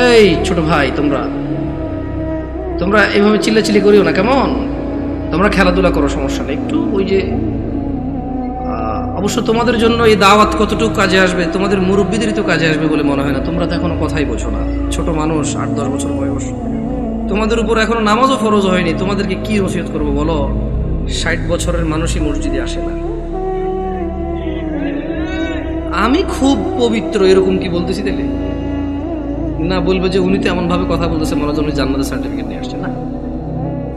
এই ছোট ভাই, তোমরা তোমরা এইভাবে চিল্লাচিল্লি করিও না, কেমন? তোমরা খেলাধুলা করো, সমস্যা নেই। একটু ওই যে অবশ্য তোমাদের জন্য এই দাওয়াত কতটুকু কাজে আসবে, তোমাদের মুরব্বীদেরই তো কাজে আসবে বলে মনে হয় না। তোমরা তো এখনো কথাই বোঝো না, ছোট মানুষ, 8-10 বছর বয়স। তোমাদের উপর এখনো নামাজও ফরজ হয়নি, তোমাদেরকে কি ওসিয়ত করবো বলো? 60 বছরের মানুষই মসজিদে আসে না। আমি খুব পবিত্র এরকম কি বলতেছি তাহলে? না, বলবো যে উনি তো এমন ভাবে কথা বলতেছে মনে হয় উনি জান্নাতের সার্টিফিকেট নিয়ে আসছে। না,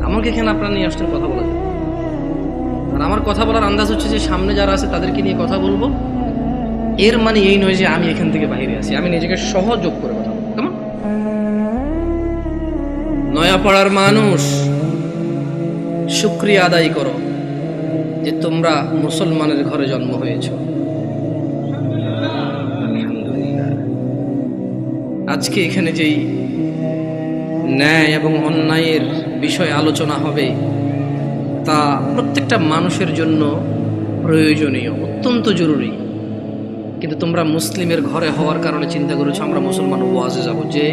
আমাকে এখানে আপনারা নিয়ে আসছেন কথা বলার জন্য। আর আমার কথা বলার আন্দাজ হচ্ছে যে সামনে যারা আছে তাদেরকে নিয়ে কথা বলবো। এর মানে এই নয় যে আমি এখান থেকে বাইরে আছি, আমি নিজেকে সহযোগ করে কথা বলবো। কেমন? নয়াপাড়ার মানুষ, শুকরিয়া আদায় করো যে তোমরা মুসলমানের ঘরে জন্ম হয়েছো। আলহামদুলিল্লাহ। আজকে এখানে যেই ন্যায় এবং অন্যায়ের বিষয় আলোচনা হবে তা প্রত্যেকটা মানুষের জন্য প্রয়োজনীয়, অত্যন্ত জরুরি। কিন্তু তোমরা মুসলিমের ঘরে হওয়ার কারণে চিন্তা করেছো আমরা মুসলমান ওয়াজে যাব, যে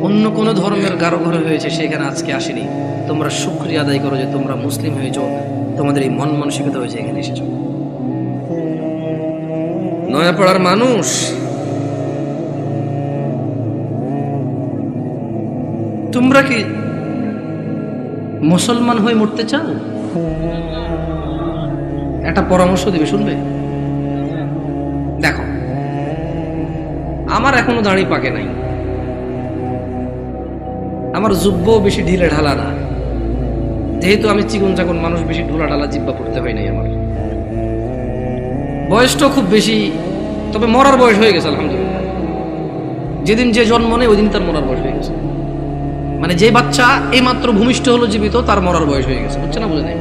অন্য কোনো ধর্মের কারো ঘরে হয়েছে সেখানে আজকে আসেনি। তোমরা শুকরিয়া আদায় করো যে তোমরা মুসলিম হয়েছো, তোমাদের এই মন মানসিকতা হয়েছে এখানে এসেছো। নয়াপাড়ার মানুষ, তোমরা কি মুসলমান হয়ে মরতে চাও? একটা পরামর্শ দিবে, শুনবে? দেখো, আমার এখনো দাড়ি পাকে নাই, আমার জুব্বও বেশি ঢিলে ঢালা না, যেহেতু আমি চিকন চাকন মানুষ, বেশি ঢোলা ঢালা জিব্বা পড়তে হয় নাই আমার। বয়সটাও খুব বেশি, তবে মরার বয়স হয়ে গেছে আলহামদুলিল্লাহ। যেদিন যে জন্ম নেই ওই দিন তার মরার বয়স হয়ে গেছে। মানে যে বাচ্চা এইমাত্র ভূমিষ্ঠ হলো জীবিত, তার মরার বয়স হয়ে গেছে, বুঝছে না? বুঝে নেই?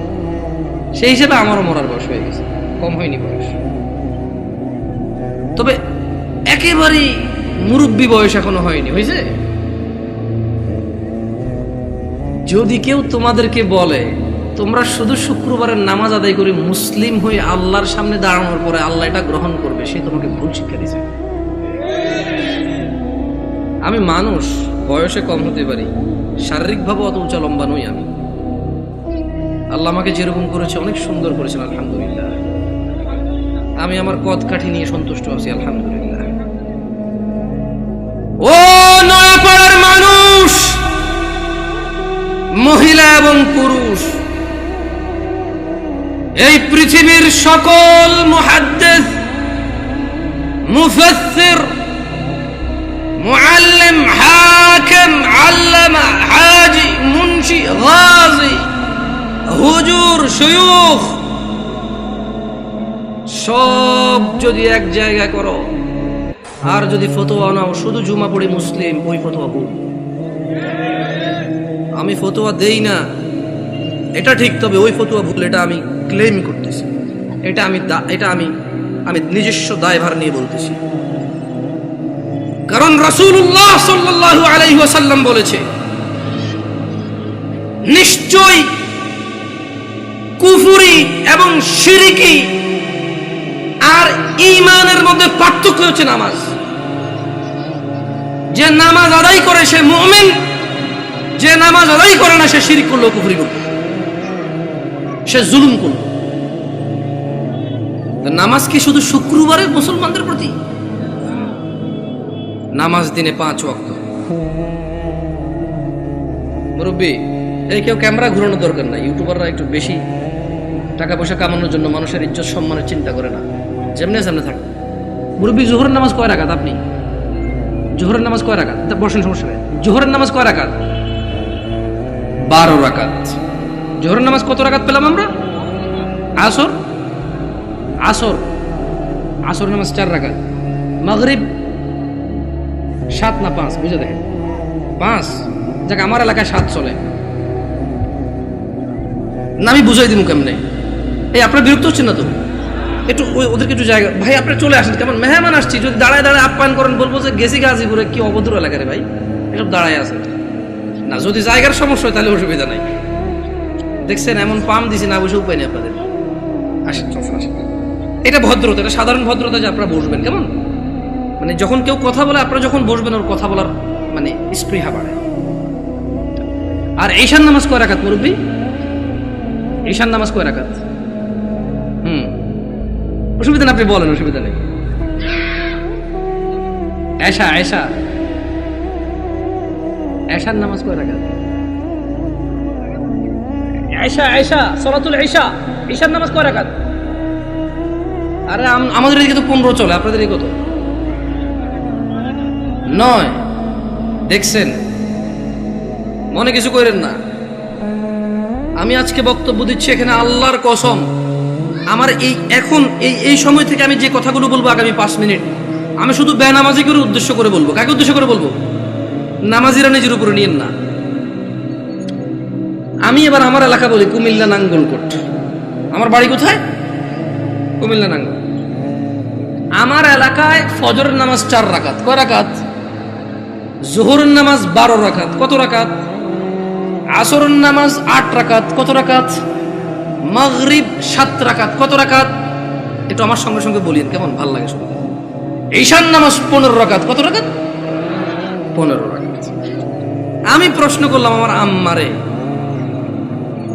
সেই হিসেবে আমারও মরার বয়স হয়ে গেছে, কম হয়নি বয়স। তবে একেবারেই মুরব্বী বয়স এখনো হয়নি, হয়েছে? যদি কেউ তোমাদেরকে বলে তোমরা শুধু শুক্রবারের নামাজ আদায় করে মুসলিম হয়ে আল্লাহর সামনে দাঁড়ানোর পরে আল্লাহ এটা গ্রহণ করবে, সে তোমাকে ভুল শিক্ষা দিয়েছে। আমি মানুষ, বয়সে কম হতে পারি, শারীরিকভাবে অত উঁচা লম্বা নই আমি। আল্লাহ আমাকে যেরকম করেছে অনেক সুন্দর করেছেন আলহামদুলিল্লাহ। আমি আমার কদ কাঠি নিয়ে সন্তুষ্ট আছি আলহামদুলিল্লাহ। ও নয়াপাড়ার মানুষ, মহিলা এবং পুরুষ, এই পৃথিবীর সকল মুহাদ্দিস, মুফাসসির, মুআল্লিম, হাকিম, আল্লামা, হাজি, মুন্সি, গাজী, হুজুর, শায়খ, সব যদি এক জায়গা করো আর যদি ফতোয়া নাও শুধু জুমা পড়ে মুসলিম, ওই ফতোয়া ভুল। আমি ফতোয়া দেই না এটা ঠিক, তবে ওই ফতোয়া ভুল, এটা আমি ক্লেম করতেছি, এটা আমি নিজস্ব দায়ভার নিয়ে বলতেছি। কারণ রাসূলুল্লাহ সাল্লাল্লাহু আলাইহি ওয়াসাল্লাম বলেছে, নিশ্চয় কুফরি এবং শিরকি আর ঈমানের মধ্যে পার্থক্য হচ্ছে নামাজ। যে নামাজ আদায় করে সে মুমিন, যে নামাজ আদায় করে না সে শিরক করলো, কুফরি করলো, সে জুলুম করলো। নামাজ কি শুধু শুক্রবারে মুসলমানদের প্রতি? নামাজ দিনে 5 ওয়াক্ত। মুরব্বী, এই কেউ ক্যামেরা ঘুরানোর দরকার নাই। ইউটিউবাররা একটু বেশি টাকা পয়সা কামানোর জন্য মানুষের ইজ্জত সম্মানের চিন্তা করে না, যেমনি সামনে থাকে। মুরব্বী, জোহরের নামাজ কয় রাকাত? আপনি জোহরের নামাজ কয় রাকাত? বসেন, সমস্যা নেই। জোহরের নামাজ কয় রাকাত? 12 রাকাত। জোহরের নামাজ কত রাকাত পেলাম আমরা? আসর আসর আসর নামাজ 4 রাকাত। মাগরিব 7 না 5? বুঝে দেখেন, 5। যাক, আমার এলাকায় 7 চলে না, আমি বুঝাই দিব কেমনে। এই আপনারা বিরক্ত হচ্ছেন না তো? একটু ওদেরকে একটু জায়গা, ভাই আপনারা চলে আসেন, কেমন মেহমান আসছি, যদি দাঁড়ায় দাঁড়ায় আপ্যায়ন করেন বলবো যে গেছি গাজীপুরে, কি অভদ্র এলাকা রে ভাই, এসব দাঁড়ায় আছে না। যদি জায়গার সমস্যা হয় তাহলে অসুবিধা নাই। দেখছেন এমন পাম দিছি, না বসে উপায় নেই আপনাদের। আসেন, আসেন। এটা ভদ্রতা, এটা সাধারণ ভদ্রতা যে আপনারা বসবেন। কেমন মানে যখন কেউ কথা বলে আপনারা যখন বসবেন, ওর কথা বলার মানে স্পৃহা বাড়ে। আর ঈশান নামাজ কয় রাকাত মুরব্বী? ঈশান নামাজ কয় রাকাত? অসুবিধা নেই, আপনি বলেন, অসুবিধা নেই। এশা এশা এশার নামাজ কয় রাকাত? এশা এশা সালাতুল ঈশা, ঈশার নামাজ কয় রাকাত? আরে আমাদের এদিকে তো 15 চলে, আপনাদের এদিকে কত? 9। দেখছেন, মনে কিছু করেন না। আমি আজকে বক্তব্য দিচ্ছি এখানে আল্লাহর কসম, আমার এই সময় থেকে আমি যে কথাগুলো বলবো আগামী 5 মিনিট, আমি শুধু বেনামাজি করে উদ্দেশ্য করে বলবো। কাকে উদ্দেশ্য করে বলবো? নামাজিরা নিজের উপরে নিয়েন না। আমি এবার আমার এলাকা বলি, কুমিল্লা নাঙ্গলকোট। আমার বাড়ি কোথায়? কুমিল্লা নাঙ্গল। আমার এলাকায় ফজরের নামাজ 4 রাকাত। কয় রাকাত? জোহরের নামাজ 12 রাকাত। কত রাকাত? আসরের নামাজ 8 রাকাত। কত রাকাত? মাগরিব 7 রাকাত। কত রাকাত? একটু আমার সঙ্গে সঙ্গে বলিয়েন, কেমন ভাল লাগে শুনতে। ঈশান নামাজ 15 রাকাত। কত রাকাত? 15 রাকাত। আমি প্রশ্ন করলাম আমার আম্মারে,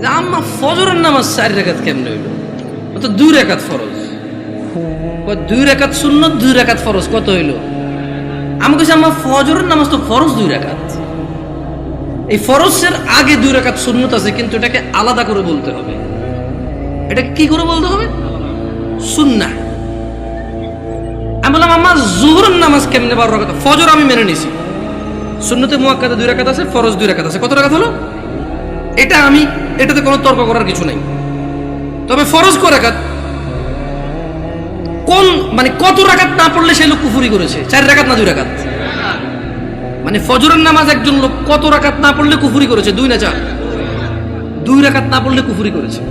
যে আম্মা ফজরের নামাজ 4 রাকাত কেমনে হইল? তো 2 রাকাত ফরজ। 2 রাকাত সুন্নত, 2 রাকাত ফরজ, কত হইল? আমি কইছি আম্মা ফজরের নামাজ তো ফরজ 2 রাকাত। এই ফরজের আগে 2 রাকাত সুন্নত আছে, কিন্তু এটাকে আলাদা করে বলতে হবে। এটাকে কি করে বলতে হবে? সুন্নাহ। আমি বললাম আম্মা জোহরের নামাজ কেমনে 12 রাকাত? ফজর আমি মেনে নিছি, সুন্নতে মুআক্কাদা 2 রাকাত আছে, ফরজ 2 রাকাত আছে। কত রাকাত হলো? এটাতে কোনো তর্ক করার কিছু নাই। তবে ফরজ কয় রাকাত? মানে কত রাকাত না পড়লে সেই লোক কুফরি করেছে? 4 রাকাত না 2 রাকাত? মানে ফজরের নামাজ একজন লোক কত রাকাত না পড়লে কুফরি করেছে? 2 না 4? 2 রাকাত না পড়লে কুফরি করেছে।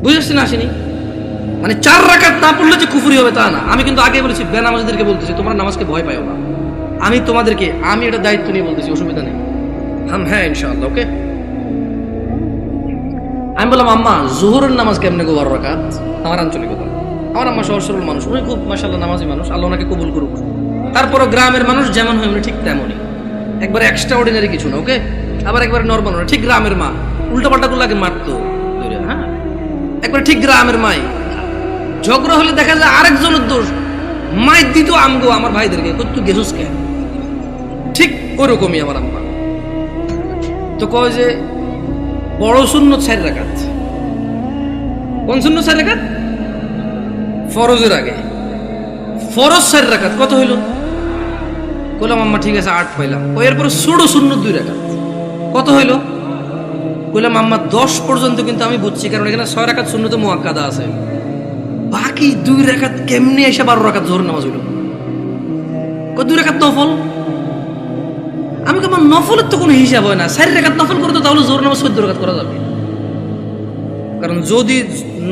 বুঝেছেন আসেনি? মানে 4 রাকাত না পড়লে যে কুফরি হবে তা না। আমি কিন্তু আগে বলেছি, বেনামাজিদেরকে বলতেছি তোমরা নামাজকে ভয় পাও না। আমি এটা দায়িত্ব নিয়ে বলতেছি, অসুবিধা নেই। হ্যাঁ ইনশাআল্লাহ, ওকে। আমি বললাম আম্মা জোহরের নামাজ কেমনে গো 12 রাকাত? আমার আঞ্চলিকতা। আমার আম্মা সহজ সরল মানুষ, উনি খুব মাশাআল্লাহ নামাজি মানুষ, আল্লাহ ওনাকে কবুল করুক। তারপরও গ্রামের মানুষ যেমন হয় উনি ঠিক তেমনই, একবার এক্সট্রা অর্ডিনারি কিছু না, ওকে। আবার একবার নরমাল না, ঠিক গ্রামের মা। উল্টাপাল্টা গুলো আগে মারতো, হ্যাঁ, একবার ঠিক গ্রামের মাই। ঝগড়া হলে দেখা যায় আরেকজনের দোষ, মাই দিত আমগো আমার ভাইদেরকে, তুই গেছুস কে? ঠিক ওরকমই আমার আম্মা। তো কয় যে বড় সুন্নত 4 রাকাত। কোন সুন্নত 4 রাকাত? ফরজের আগে। ফরজ 4 রাকাত, কত হইল? বললাম আম্মা ঠিক আছে 8 পাইলাম। এরপর ছোট সুন্নত 2 রাকাত, কত হইল? বললাম আম্মা 10 পর্যন্ত কিন্তু আমি বুঝছি, কারণ এখানে 6 রাকাত সুন্নতে মুআক্কাদা আছে। বাকি 2 রাকাত কেমনে এসে 12 রাকাত জোহর নামাজ হইল? 2 রাকাত নফল। আমি আমার নফলের তো কোনো হিসাব হয় না। 4 রাকাত নফল করে তো তাহলে জোহর নামাজ 14 রাকাত করা যাবে। কারণ যদি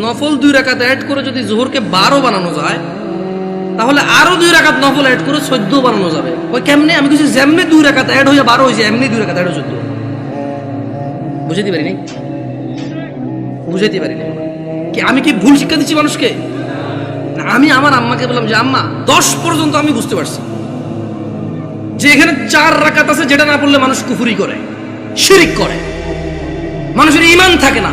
নফল 2 রাকাত অ্যাড করে যদি জোহরকে 12 বানানো যায়, তাহলে আরো 2 রাকাত নফল অ্যাড করে 14 বানানো যাবে। ওই কেমনে? আমি কিছু যেমনি 2 রাকাত অ্যাড হয়ে 12 হয়েছে, এমনি 2 রাকাত অ্যাড হয়ে 14। বুঝাইতে পারিনি? কি আমি কি ভুল শিক্ষা দিচ্ছি মানুষকে? আমি আমার আম্মাকে বললাম যে আম্মা 10 পর্যন্ত আমি বুঝতে পারছি যে এখানে 4 রাকাত আছে, যেটা না পড়লে মানুষ কুফরি করে, শিরিক করে, মানুষের ঈমান থাকে না,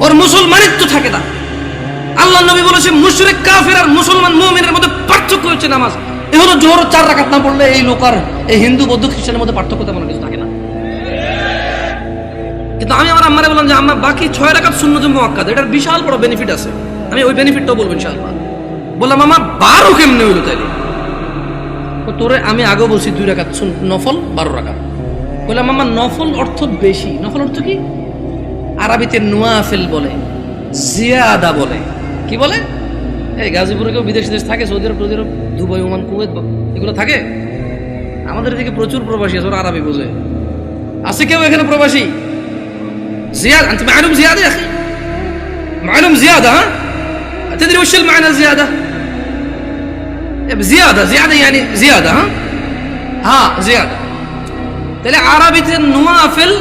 ওর মুসলমানিত্ব থাকে না। আল্লাহ নবী বলেছে মুশরিক কাফের আর মুসলমান মুমিনের মধ্যে পার্থক্য হচ্ছে নামাজ। এ হলো জোহর 4 রাকাত না পড়লে এই লোক আর এই হিন্দু বৌদ্ধ খ্রিস্টানের মধ্যে পার্থক্য তেমন কিছু থাকে না। কিন্তু আমি আমার আম্মারে বললাম যে আম্মা বাকি 6 রাকাত সুন্নতে মুআক্কাদা, এটার বিশাল বড় বেনিফিট আছে, আমি ওই বেনিফিটটাও বলবো ইনশাআল্লাহ। বললাম আম্মা 12 কেমনে হইলো তাইলে? তোরে আমি আগেও বলছি 2 রাকাত নফল 12 রাকাত। বললাম আম্মা নফল অর্থ বেশি। নফল অর্থ কি? আরবিতে নওয়াফিল বলে, জিয়াদা বলে। কি বলে? এই গাজীপুরে কেউ বিদেশ দেশ থাকে, সৌদি আরব, দুবাই, ওমান, কুয়েত, এগুলো থাকে। আমাদের এদিকে প্রচুর প্রবাসী আছে, ওরা আরবি বোঝে। আছে কেউ এখানে প্রবাসী? زيادة أنت معلوم زيادة يا أخي، معلوم زيادة، ها؟ تدري وش المعنى زيادة؟ زيادة يعني زيادة، ها زيادة. تلاقي عربية النوافل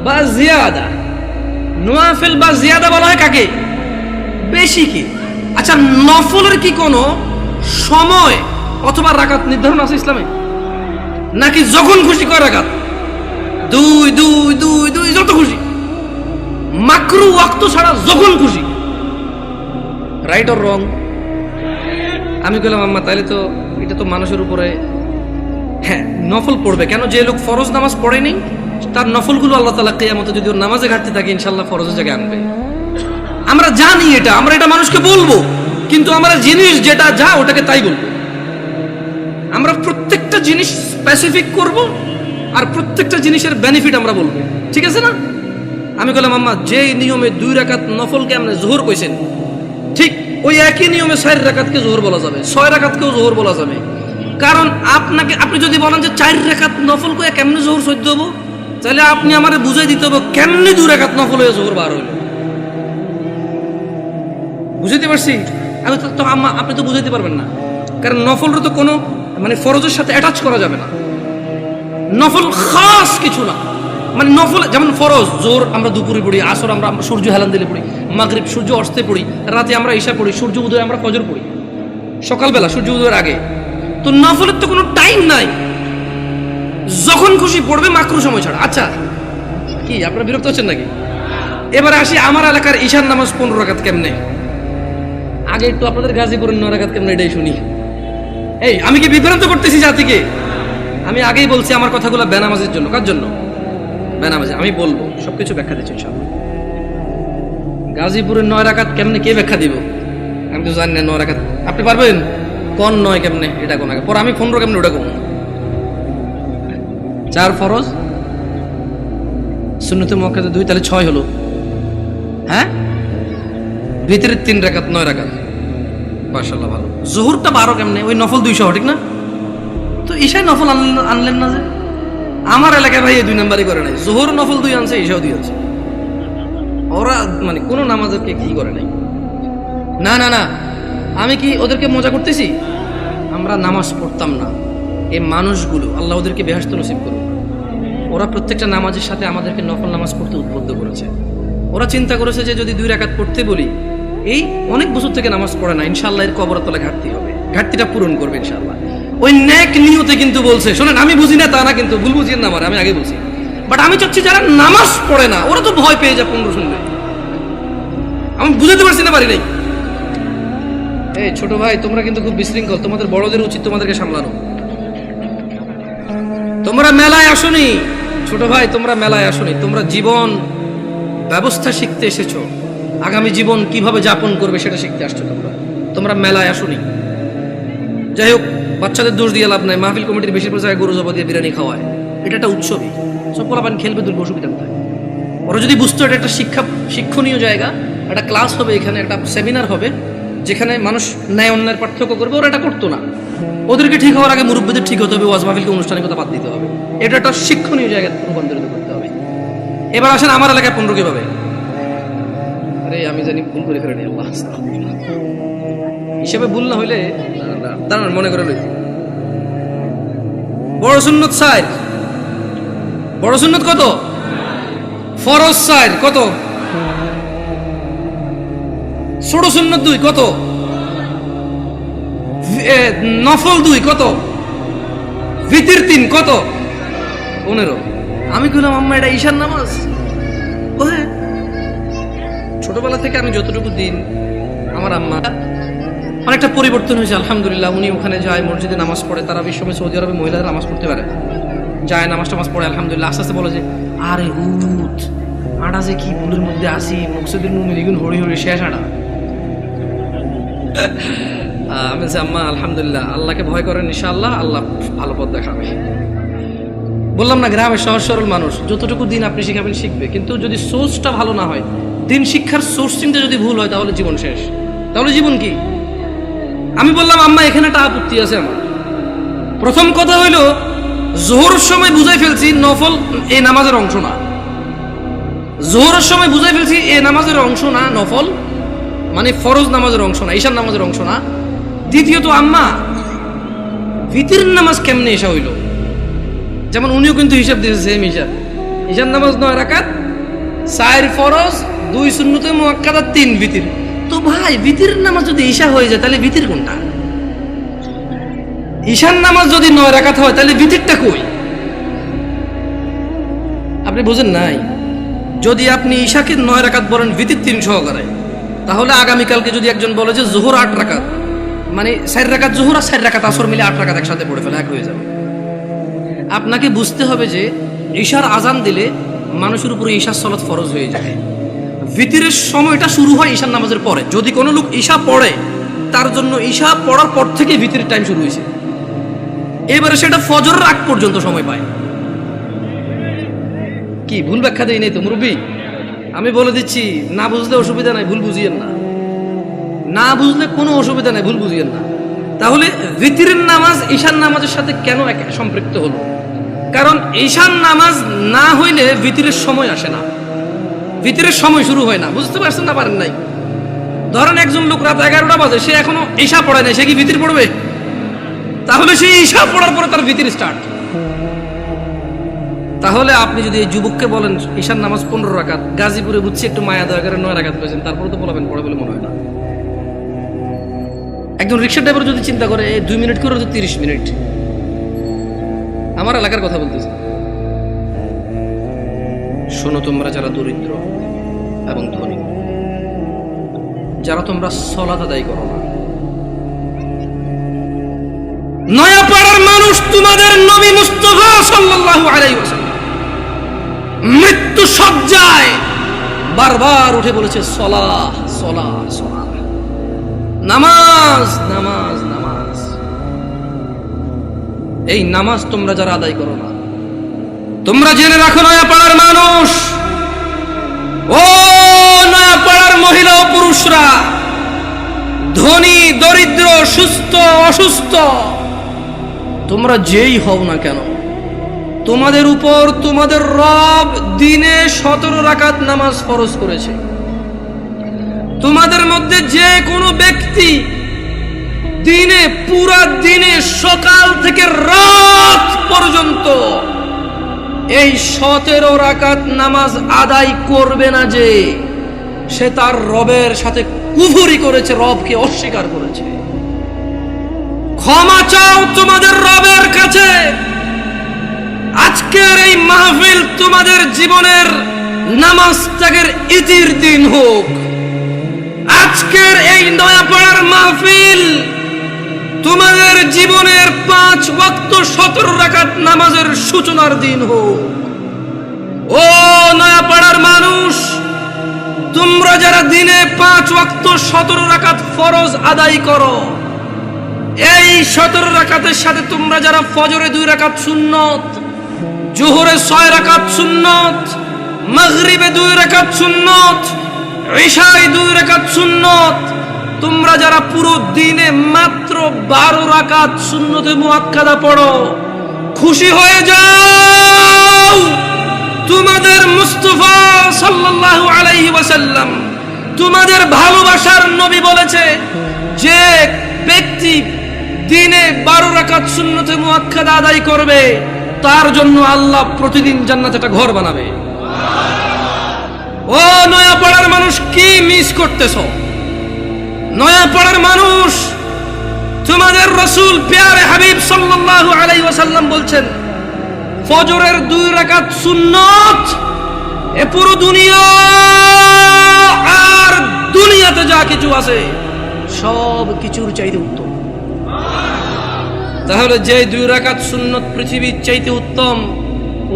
بقى زيادة، نوافل بقى زيادة বলা হয় কাকে? বেশি কি? আচ্ছা নফলের কি কোনো সময় অথবা রাকাত নির্ধারণ আছে ইসলামে? নাকি যখন খুশি কয় রাকাত, দুই দুই দুই দুই যত খুশি, মাকরু ওয়াক্ত ছাড়া যখন খুশি। Right or wrong? আমি বললাম আম্মা তাহলে তো এটা তো মানুষের উপরে, হ্যাঁ নফল পড়বে কেন? যে লোক ফরজ নামাজ পড়েনি তার নফলগুলো আল্লাহ তাআলা কিয়ামতে যদি ওর নামাজে ঘাটতি থাকে ইনশাআল্লাহ ফরজের জায়গায় আনবে। আমরা জানি এটা, আমরা এটা মানুষকে বলবো, কিন্তু আমরা জিনিস যেটা যা ওটাকে তাই বলবো। আমরা প্রত্যেকটা জিনিস স্পেসিফিক করব আর প্রত্যেকটা জিনিসের বেনিফিট আমরা বলবো, ঠিক আছে না? আমি বললাম আম্মা যে নিয়মে 2 রাকাত নফলকে আপনি যোহর কইছেন, ঠিক ওই একই নিয়মে 4 রাকাতকে যোহর বলা যাবে, 6 রাকাতকেও যোহর বলা যাবে। কারণ আপনি যদি বলেন যে 4 রাকাত নফল কয়ে কেমনে যোহর সহ্য হবো, তাহলে আপনি আমারে বুঝাই দিতে হবে কেমনে 2 রাকাত নফল হয়ে যোহর বার হইল। বুঝাইতে পারছি? আমি তো আম্মা আপনি তো বুঝাইতে পারবেন না, কারণ নফলের তো কোনো মানে ফরজের সাথে অ্যাটাচ করা যাবে না। নফল খাস কিছু না, মানে নফল যেমন ফরজ জোর আমরা দুপুরে পড়ি, আসর আমরা সূর্য হেলান দিলে পড়ি, মাগরিব সূর্য অস্তে পড়ি, রাতে আমরা ঈশা পড়ি, সূর্য উদয় আমরা ফজর পড়ি, সকালবেলা সূর্য উদয়ের আগে। তো নফলের তো কোনো টাইম নাই, যখন খুশি পড়বে মাকরু সময় ছাড়া। আচ্ছা কি আপনারা বিরক্ত হচ্ছেন নাকি? এবারে আসি আমার এলাকার ঈশার নামাজ 15 রাকাত কেমনে। আগে একটু আপনাদের গাজীপুরের 9 রাকাত কেমনে এটাই শুনি। এই আমি কি বিভ্রান্ত করতেছি জাতিকে? আমি আগেই বলছি আমার কথাগুলো বেনামাজের জন্য। কার জন্য? বেনামাজে। আমি বলবো সবকিছু ব্যাখ্যা দিচ্ছি ইনশাআল্লাহ। গাজীপুরের 9 রাকাত কেমনে কে ব্যাখ্যা দিব? আমি তো জানি না 9 রাকাত। আপনি পারবেন কোন 9 কেমনে এটা কোন আগে পর আমি 15 কেমনে ওটা কোন? 4 ফরজ, সুন্নতে মুআক্কাদা 2, তাহলে 6 হলো। হ্যাঁ ভিতরে 3 রাকাত, 9 রাকাত। মাশাআল্লাহ ভালো। যোহরটা 12 কেমনে? ওই নফল 200 ঠিক না? তো ঈশায় নফল আনলেন না যে? আমার এলাকায় ভাই এই 2 নাম্বারই করে নাই, যোহর নফল 2 আনছে, ঈশাও 2 আনছে। ওরা মানে কোন নামাজকে কি করে নাই। না না না, আমি কি ওদেরকে মজা করতেছি? আমরা নামাজ পড়তাম না, এই মানুষগুলো আল্লাহ ওদেরকে বেহেশত নসিব করুক, ওরা প্রত্যেকটা নামাজের সাথে আমাদেরকে নফল নামাজ পড়তে উদ্বুদ্ধ করেছে। ওরা চিন্তা করেছে যে যদি 2 রাকাত পড়তে বলি, এই অনেক বছর থেকে নামাজ পড়ে না, ইনশাআল্লাহ এর কবরের তলায় ঘাটতি হবে, ঘাটতিটা পূরণ করবে ইনশাআল্লাহ। ওই নেক নিয়তে কিন্তু বলছে। শোনেন আমি বুঝি না তা না, কিন্তু ভুল বুঝিয়েন না আমার, আমি আগে বলছি। বাট আমি চাচ্ছি যারা নামাজ পড়ে না ওরা তো ভয় পেয়ে যায় 15 শুনবে। আমি বুঝাতে পারছি না, পারি নাই। এই ছোট ভাই তোমরা কিন্তু খুব বিশৃঙ্খল, তোমাদের বড়দের উচিত তোমাদেরকে সামলানো। তোমরা মেলায় আসোনি ছোট ভাই, তোমরা মেলায় আসোনি, তোমরা জীবন ব্যবস্থা শিখতে এসেছো, আগামী জীবন কিভাবে যাপন করবে সেটা শিখতে আসছো। তোমরা মেলায় আসোনি। যাই হোক, বাচ্চাদের দোষ দিয়ে লাভ নাই। মাহফিল কমিটির বেশিরভাগ জায়গায় গরু জবা দিয়ে বিরিয়ানি খাওয়ায়, এটা একটা উৎসবই, সব পোলাপান খেলবে, দুর্গ অসুবিধা কোথায়? ওরা যদি বুঝতো এটা একটা শিক্ষণীয় জায়গা, একটা ক্লাস হবে এখানে, একটা সেমিনার হবে যেখানে মানুষ ন্যায় অন্যায়ের পার্থক্য করবে, ওরা এটা করতো না। ওদেরকে ঠিক হওয়ার আগে মুরব্বীদের ঠিক হতে হবে, ওয়াজ মাহফিলকে আনুষ্ঠানিকতা বাদ দিতে হবে, এটা একটা শিক্ষণীয় জায়গায় রূপান্তরিত করতে হবে। এবার আসেন আমার এলাকায় 15 কিভাবে? আরে আমি জানি ভুল করে ফেলেনি, আল্লাহ হিসেবে ভুল না হইলে দাঁড়ান মনে করে লই। বড় সুন্নত 4, বড় সুন্নত কত? ফরজ 4 কত? ছোট সুন্নত 2 কত? নফল 2 কত? ভিতর 3 কত? 15। আমি কইলাম আম্মা এটা ঈশার নামাজ? ছোটবেলা থেকে আমি যতটুকু দিন, আমার আম্মা অনেকটা পরিবর্তন হয়েছে আলহামদুলিল্লাহ। উনি ওখানে যায়, মসজিদে নামাজ পড়ে, তারা বিশ্বমে সৌদি আরবে মহিলারা নামাজ পড়তে পারে, যায় নামাজ পড়ে আলহামদুলিল্লাহ। আস্তে আস্তে বলে যে আরে হুত আড়া যে কি ভুলের মধ্যে আসি, মকসুদের মুমিন হরি হরি শেষ আড়া। আমি বলছি আম্মা আলহামদুলিল্লাহ, আল্লাহকে ভয় করেন, ইনশাআল্লাহ আল্লাহ ভালো পথ দেখাবে। বললাম না গ্রামের সহজ সরল মানুষ, যতটুকু দিন আপনি শিখাবেন শিখবে, কিন্তু যদি সোর্সটা ভালো না হয়, দিন শিক্ষার সোর্সিংটা যদি ভুল হয়, তাহলে জীবন শেষ। তাহলে জীবন কি? আমি বললাম আম্মা এখানে একটা আপত্তি আছে আমার। প্রথম কথা হইল জোহরের সময় বুঝাই ফেলছি নফল এই নামাজের অংশ না, জোহরের সময় বুঝাই ফেলছি এই নামাজের অংশ না, নফল মানে ফরজ নামাজের অংশ না, ঈশার নামাজের অংশ না। দ্বিতীয়ত আম্মা ভিতরের নামাজ কেমনে এসা হইল? যেমন উনিও কিন্তু হিসাব দিয়েছে সেম হিসাব। ঈশার নামাজ 9 রাকাত, 4 ফরজ, 2 সুন্নতে মুআক্কাদা, 3 ভিতর। তো ভাই ভিতরের নামাজ যদি ঈশা হয়ে যায় তাহলে ভিতর কোনটা? ঈশান নামাজ যদি 9 রাকাত হয় তাহলে ভিতরটা কই? আপনি বুঝেন নাই? যদি আপনি ঈশাকে 9 রাকাত বলেন ভিতর 3 সহকারে, তাহলে আগামীকালকে যদি একজন বলে যে জোহর 8 রাকাত, মানে 4 রাকাত জোহর আর 4 রাকাত আসর মিলে 8 রাকাত একসাথে পড়ে ফেলে, এক হয়ে যাবে। আপনাকে বুঝতে হবে যে ঈশার আজান দিলে মানুষের উপরে ঈশার সালাত ফরজ হয়ে যায়। ভিতরের সময়টা শুরু হয় ঈশার নামাজের পরে। যদি কোনো লোক ঈশা পড়ে, তার জন্য ঈশা পড়ার পর থেকে ভিতরের টাইম শুরু হয়েছে, এবারে সেটা ফজরের আগ পর্যন্ত সময় পায়। কি ভুল ব্যাখ্যা দেই নাই তো মুরব্বী? আমি বলে দিচ্ছি, না বুঝলে অসুবিধা নাই, ভুল বুঝিয়েন না। না বুঝলে কোনো অসুবিধা নাই, ভুল বুঝিয়েন না। তাহলে ভিতরের নামাজ ঈশার নামাজের সাথে কেন সম্পৃক্ত হলো? কারণ ঈশার নামাজ না হইলে ভিতরের সময় আসে না, ভিতরের সময় শুরু হয় না। বুঝতে পারছেন না? পারেন নাই? ধরেন একজন লোক রাত 11টা বাজে, সে এখনো ঈশা পড়ায় নাই, সে কি ভিতর পড়বে? তাহলে সে ঈশা পড়ার পরে তার ভিতর স্টার্ট। তাহলে আপনি যদি এই যুবককে বলেন ঈশার নামাজ 15 রাকাত, গাজীপুরে বুঝছি একটু মায়া দয়া করে 9 রাকাত পেয়েছেন, তারপরে তো বলবেন পড়ে বলে মনে হয় না। একজন রিক্সা ড্রাইভার যদি চিন্তা করে 2 মিনিট করে 30 মিনিট, আমার এলাকার কথা বলতেছে। শোনো তোমরা যারা দরিদ্র এবং ধনী, যারা তোমরা সালাত আদায় করো না, নয়াপাড়ার মানুষ তোমাদের নবী মুস্তাফা সাল্লাল্লাহু আলাইহি ওয়াসাল্লাম মৃত্যু সজ্জায় বারবার উঠে বলেছে সালাহ সালাহ সালাহ, নামাজ নামাজ নামাজ। এই নামাজ তোমরা যারা আদায় করো না, তোমরা জেনে রাখো নয়াপাড়ার মানুষ, ও নয়াপাড়ার মহিলা ও পুরুষরা, ধনী দরিদ্র সুস্থ অসুস্থ, তোমরা যেই হও না কেন, তোমাদের উপর তোমাদের রব দিনে 17 রাকাত নামাজ ফরজ করেছে। তোমাদের মধ্যে যে কোনো ব্যক্তি দিনে, পুরা দিনে সকাল থেকে রাত পর্যন্ত এই 17 রাকাত নামাজ আদায় করবে না, যে সে তার রবের সাথে কুফরি করেছে, রবকে অস্বীকার করেছে। ক্ষমা চাও তোমাদের রবের কাছে। আজকের এই মাহফিল তোমাদের জীবনের নামাজ ত্যাগের ইতির দিন হোক। আজকের এই নয়াপাড়ার মাহফিল তোমাদের জীবনের 5 ওয়াক্ত 17 রাকাত নামাজের সূচনার দিন হোক। ও নয়াপাড়ার মানুষ, তোমরা যারা দিনে 5 ওয়াক্ত 17 রাকাত ফরজ আদায় করো, এই 17 রাকাতের সাথে তোমরা যারা ফজরে 2 রাকাত সুন্নত, জোহরে 6 রাকাত সুন্নত, মাগরিবে 2 রাকাত সুন্নত, ইশায় 2 রাকাত সুন্নত, তোমরা যারা পুরো দিনে মাত্র 12 রাকাত সুন্নতে মুআক্কাদা পড়ো, খুশি হয়ে যাও। তোমাদের মুস্তাফা সাল্লাল্লাহু আলাইহি ওয়াসাল্লাম, তোমাদের ভালোবাসার নবী বলেছে, যে ব্যক্তি দিনে 12 রাকাত সুন্নতে মুআক্কাদা আদায় করবে, তার জন্য আল্লাহ প্রতিদিন জান্নাতে একটা ঘর বানাবে। ও নয়াপাড়ার মানুষ, কি মিস করতেছ? নয়াপাড়ার মানুষ, তোমাদের রাসূল প্যারে হাবিব সাল্লাল্লাহু আলাইহি ওয়াসাল্লাম বলছেন, ফজরের 2 রাকাত সুন্নত এ পুরো দুনিয়া আর দুনিয়াতে যা কিছু আছে সব কিছুর চাইতে উত্তম। তাহলে যে 2 রাকাত সুন্নত পৃথিবীর চাইতে উত্তম,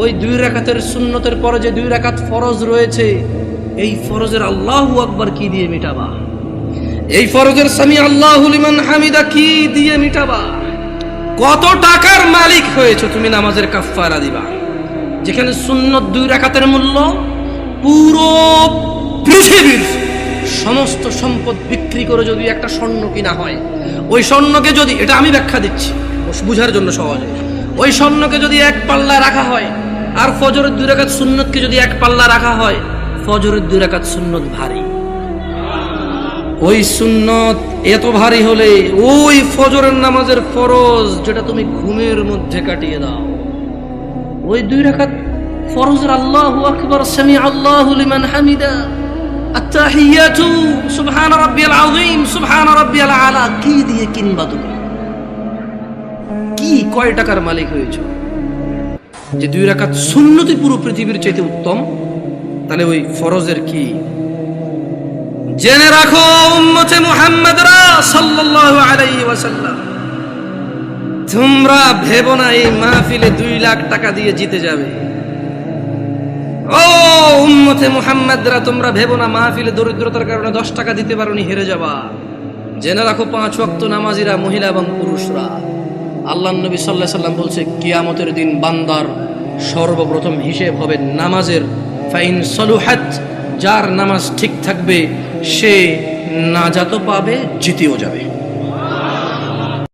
ওই 2 রাকাতের সুন্নতের পরে যে 2 রাকাত ফরজ রয়েছে, এই ফরজের আল্লাহু আকবার কি দিয়ে মিটাবা? এই ফরজের সামি আল্লাহু লিমান হামিদা কি দিয়ে মিটাবা? কত টাকার মালিক হয়েছে তুমি নামাজের কাফারা দিবা? যেখানে সুন্নত 2 রাকাতের মূল্য পুরো পৃথিবীর সমস্ত সম্পদ বিক্রি করে যদি একটা স্বর্ণ কিনা হয়, ওই স্বর্ণকে যদি, এটা আমি ব্যাখ্যা দিচ্ছি বুঝার জন্য সহজে, ওই স্বর্ণকে যদি 1 পাল্লা রাখা হয়, আর ফজরের 2 রাকাত সুন্নতকে যদি 1 পাল্লা রাখা হয়, ফজরের 2 রাকাত সুন্নত ভারী। ওই সুন্নত এত ভারী হলে ওই ফজরের নামাজের ফরজ যেটা তুমি ঘুমের মধ্যে কাটিয়ে দাও, ওই 2 রাকাত ফরজের আল্লাহু আকবার, সামি আল্লাহু লিমান হামিদা, আত্তাহিয়াতু সুবহান রাব্বিয়াল আযীম, সুবহান রাব্বিয়াল আলা কি দিয়ে কিনবা তুমি? কি কয় টাকার মালিক হয়েছো? যে 2 রাকাত সুন্নতি পুরো পৃথিবীর চাইতে উত্তম, তাহলে ওই ফরজের কি? জেনে রাখো উম্মতে মুহাম্মাদরা সাল্লাল্লাহু আলাইহি ওয়াসাল্লাম, তোমরা ভেবো না এই মাহফিলে 2 লাখ টাকা দিয়ে জিতে যাবে। ও উম্মতে মুহাম্মাদরা, তোমরা ভেবো না মাহফিলে দরিদ্রতার কারণে 10 টাকা দিতে পারোনি হেরে যাবা। জেনে রাখো 5 ওয়াক্ত নামাজিরা, মহিলা এবং পুরুষরা, আল্লাহর নবী সাল্লাল্লাহু আলাইহি ওয়াসাল্লাম বলছে কিয়ামতের দিন বান্দার সর্বপ্রথম হিসেব হবে নামাজের। ফাইন সলুহাত, যার নামাজ ঠিক থাকবে সে নাজাতও পাবে, জিতেও যাবে।